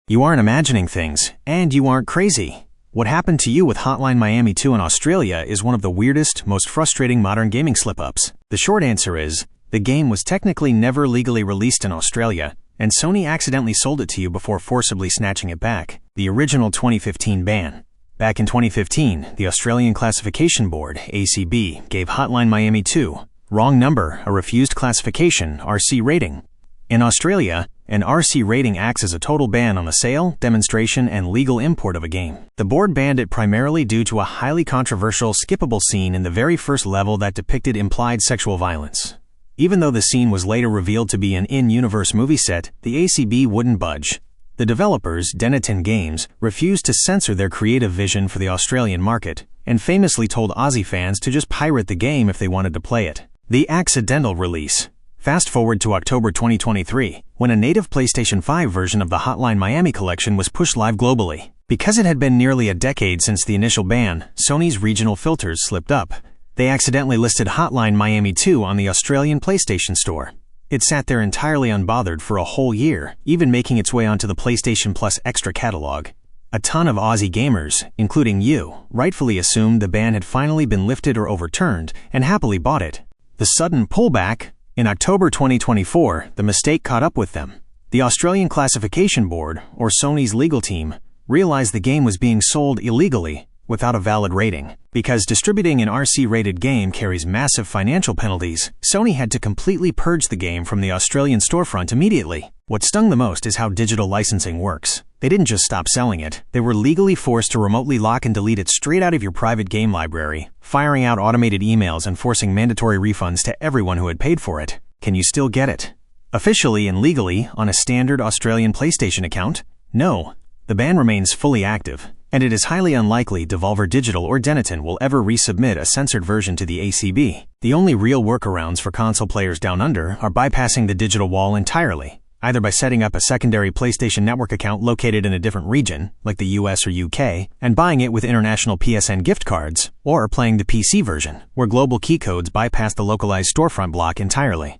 You aren't imagining things, and you aren't crazy. What happened to you with Hotline Miami 2 in Australia is one of the weirdest, most frustrating modern gaming slip-ups. The short answer is, the game was technically never legally released in Australia, and Sony accidentally sold it to you before forcibly snatching it back. The original 2015 ban. Back in 2015, the Australian Classification Board, ACB, gave Hotline Miami 2, wrong number, a refused classification, RC rating. In Australia, an RC rating acts as a total ban on the sale, demonstration, and legal import of a game. The board banned it primarily due to a highly controversial, skippable scene in the very first level that depicted implied sexual violence. Even though the scene was later revealed to be an in-universe movie set, the ACB wouldn't budge. The developers, Denetton Games, refused to censor their creative vision for the Australian market, and famously told Aussie fans to just pirate the game if they wanted to play it. The accidental release. Fast forward to October 2023, when a native PlayStation 5 version of the Hotline Miami collection was pushed live globally. Because it had been nearly a decade since the initial ban, Sony's regional filters slipped up. They accidentally listed Hotline Miami 2 on the Australian PlayStation Store. It sat there entirely unbothered for a whole year, even making its way onto the PlayStation Plus Extra catalog. A ton of Aussie gamers, including you, rightfully assumed the ban had finally been lifted or overturned, and happily bought it. The sudden pullback. In October 2024, the mistake caught up with them. The Australian Classification Board, or Sony's legal team, realized the game was being sold illegally without a valid rating. Because distributing an RC-rated game carries massive financial penalties, Sony had to completely purge the game from the Australian storefront immediately. What stung the most is how digital licensing works. They didn't just stop selling it, they were legally forced to remotely lock and delete it straight out of your private game library, firing out automated emails and forcing mandatory refunds to everyone who had paid for it. Can you still get it? Officially and legally, on a standard Australian PlayStation account? No. The ban remains fully active, and it is highly unlikely Devolver Digital or Denetton will ever resubmit a censored version to the ACB. The only real workarounds for console players down under are bypassing the digital wall entirely, either by setting up a secondary PlayStation Network account located in a different region, like the US or UK, and buying it with international PSN gift cards, or playing the PC version, where global key codes bypass the localized storefront block entirely.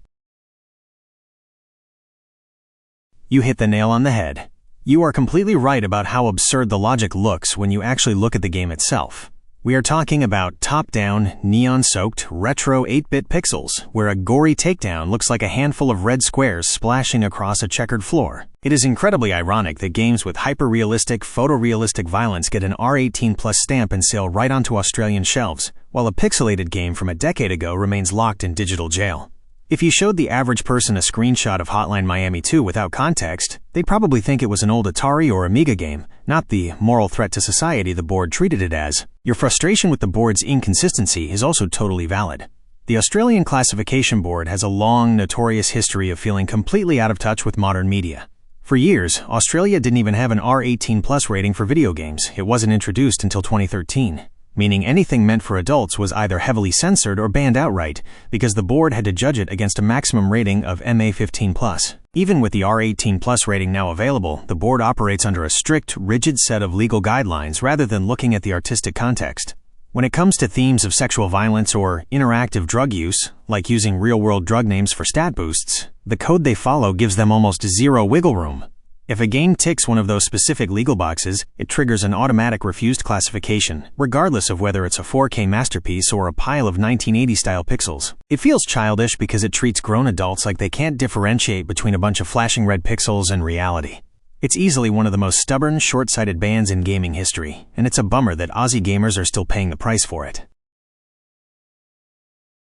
You hit the nail on the head. You are completely right about how absurd the logic looks when you actually look at the game itself. We are talking about top-down, neon-soaked, retro 8-bit pixels, where a gory takedown looks like a handful of red squares splashing across a checkered floor. It is incredibly ironic that games with hyper-realistic, photorealistic violence get an R18+ stamp and sail right onto Australian shelves, while a pixelated game from a decade ago remains locked in digital jail. If you showed the average person a screenshot of Hotline Miami 2 without context, they'd probably think it was an old Atari or Amiga game, not the moral threat to society the board treated it as. Your frustration with the board's inconsistency is also totally valid. The Australian Classification Board has a long, notorious history of feeling completely out of touch with modern media. For years, Australia didn't even have an R18+ rating for video games. It wasn't introduced until 2013. Meaning anything meant for adults was either heavily censored or banned outright, because the board had to judge it against a maximum rating of MA15+. Even with the R18+ rating now available, the board operates under a strict, rigid set of legal guidelines rather than looking at the artistic context. When it comes to themes of sexual violence or interactive drug use, like using real-world drug names for stat boosts, the code they follow gives them almost zero wiggle room. If a game ticks one of those specific legal boxes, it triggers an automatic refused classification, regardless of whether it's a 4K masterpiece or a pile of 1980-style pixels. It feels childish because it treats grown adults like they can't differentiate between a bunch of flashing red pixels and reality. It's easily one of the most stubborn, short-sighted bans in gaming history, and it's a bummer that Aussie gamers are still paying the price for it.